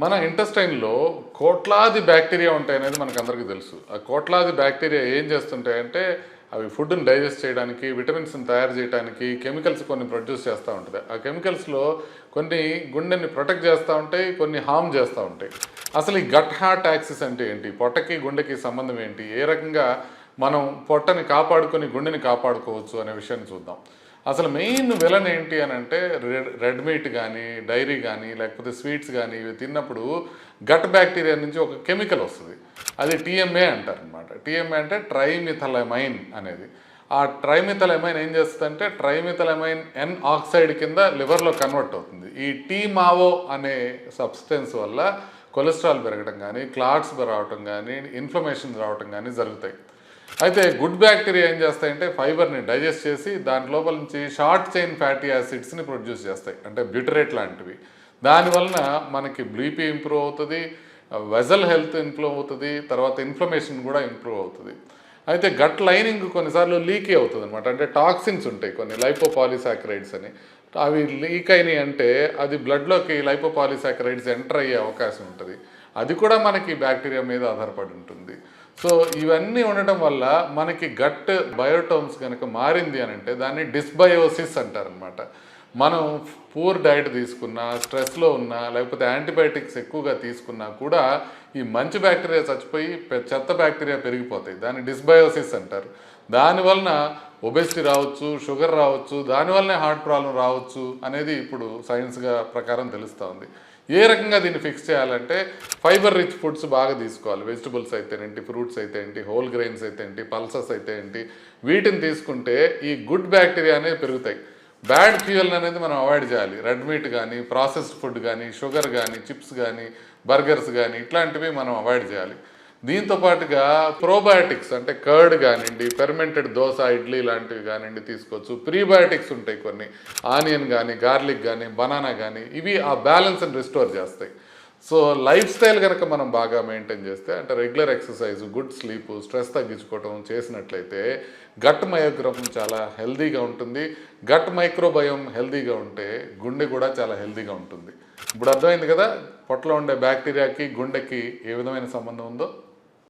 మన ఇంటెస్టైన్‌లో కోట్లాది బ్యాక్టీరియా ఉంటాయనేది మనకందరికీ తెలుసు. ఆ కోట్లాది బ్యాక్టీరియా ఏం చేస్తుంటాయంటే, అవి ఫుడ్‌ని డైజెస్ట్ చేయడానికి, విటమిన్స్‌ని తయారు చేయడానికి, కెమికల్స్ కొన్ని ప్రొడ్యూస్ చేస్తా ఉంటది. ఆ కెమికల్స్‌లో కొన్ని గుండెని ప్రొటెక్ట్ చేస్తా ఉంటాయి, కొన్ని హార్మ్ చేస్తా ఉంటాయి. అసలు ఈ గట్ హార్ట్ యాక్సిస్ అంటే ఏంటి? పొట్టకి, గుండెకి సంబంధం ఏంటి? ఏ రకంగా మనం పొట్టని కాపాడుకొని, గుండెని కాపాడుకోవచ్చు అనే విషయాన్ని చూద్దాం. అసలు మెయిన్ విలన్ ఏంటి అని అంటే రెడ్ మీట్ కానీ డైరీ కానీ లేకపోతే స్వీట్స్ కానీ ఇవి తిన్నప్పుడు గట్ బ్యాక్టీరియా నుంచి ఒక కెమికల్ వస్తుంది. అది టీఎంఏ అంటారనమాట. టీఎంఏ అంటే ట్రైమిథలమైన్ అనేది. ఆ ట్రైమిథలమైన్ ఏం చేస్తుందంటే ట్రైమిథలమైన్ ఎన్ ఆక్సైడ్ కింద లివర్లో కన్వర్ట్ అవుతుంది. ఈ టీమావో అనే సబ్స్టెన్స్ వల్ల కొలెస్ట్రాల్ పెరగడం కానీ క్లాట్స్ రావటం కానీ ఇన్ఫ్లమేషన్ రావటం కానీ జరుగుతాయి. అయితే గుడ్ బ్యాక్టీరియా ఏం చేస్తాయంటే ఫైబర్ని డైజెస్ట్ చేసి దాని లోపల నుంచి షార్ట్ చైన్ ఫ్యాటీ యాసిడ్స్ని ప్రొడ్యూస్ చేస్తాయి, అంటే బ్యూటరేట్ లాంటివి. దానివలన మనకి బీపీ ఇంప్రూవ్ అవుతుంది, వెజల్ హెల్త్ ఇంప్రూవ్ అవుతుంది, తర్వాత ఇన్ఫ్లమేషన్ కూడా ఇంప్రూవ్ అవుతుంది. అయితే గట్ లైనింగ్ కొన్నిసార్లు లీకీ అవుతుంది అనమాట. అంటే టాక్సిన్స్ ఉంటాయి కొన్ని లైపోపాలిసాకరైడ్స్ అని. అవి లీక్ అయినాయి అంటే అది బ్లడ్లోకి లైపోపాలిసాకరైడ్స్ ఎంటర్ అయ్యే అవకాశం ఉంటుంది. అది కూడా మనకి బ్యాక్టీరియా మీద ఆధారపడి ఉంటుంది. సో ఇవన్నీ ఉండటం వల్ల మనకి గట్ బయోటోమ్స్ కనుక మారింది అని అంటే దాన్ని డిస్బయోసిస్ అంటారనమాట. మనం పూర్ డైట్ తీసుకున్నా, స్ట్రెస్లో ఉన్నా, లేకపోతే యాంటీబయాటిక్స్ ఎక్కువగా తీసుకున్నా కూడా ఈ మంచి బ్యాక్టీరియా చచ్చిపోయి చెత్త బ్యాక్టీరియా పెరిగిపోతాయి. దాన్ని డిస్బయోసిస్ అంటారు. దానివలన ఒబెసిటీ రావచ్చు, షుగర్ రావచ్చు, దానివల్లనే హార్ట్ ప్రాబ్లం రావచ్చు అనేది ఇప్పుడు సైన్స్గా ప్రకారం తెలుస్తూ ఉంది. ఏ రకంగా దీన్ని ఫిక్స్ చేయాలంటే ఫైబర్ రిచ్ ఫుడ్స్ బాగా తీసుకోవాలి. వెజిటబుల్స్ అయితే ఏంటి, ఫ్రూట్స్ అయితే ఏంటి, హోల్ గ్రెయిన్స్ అయితే ఏంటి, పల్సెస్ అయితే ఏంటి, వీటిని తీసుకుంటే ఈ గుడ్ బ్యాక్టీరియా అనేవి పెరుగుతాయి. బ్యాడ్ ఫ్యూయల్ అనేది మనం అవాయిడ్ చేయాలి. రెడ్ మీట్ కానీ, ప్రాసెస్డ్ ఫుడ్ కానీ, షుగర్ కానీ, చిప్స్ కానీ, బర్గర్స్ కానీ ఇట్లాంటివి మనం అవాయిడ్ చేయాలి. దీంతో పాటుగా ప్రోబయాటిక్స్ అంటే కర్డ్ కానివ్వండి, ఫెర్మెంటెడ్ దోశ, ఇడ్లీ లాంటివి కానివ్వండి తీసుకోవచ్చు. ప్రీబయాటిక్స్ ఉంటాయి కొన్ని, ఆనియన్ కానీ, గార్లిక్ కానీ, బనానా కానీ, ఇవి ఆ బ్యాలెన్స్ని రిస్టోర్ చేస్తాయి. సో లైఫ్ స్టైల్ కనుక మనం బాగా మెయింటైన్ చేస్తే, అంటే regular exercise, good sleep, stress తగ్గించుకోవటం చేసినట్లయితే గట్ మయోగ్రఫం చాలా హెల్దీగా ఉంటుంది. గట్ మైక్రోబయోం హెల్దీగా ఉంటే గుండె కూడా చాలా హెల్దీగా ఉంటుంది. ఇప్పుడు అర్థమైంది కదా పొట్టలో ఉండే బ్యాక్టీరియాకి గుండెకి ఏ విధమైన సంబంధం ఉందో.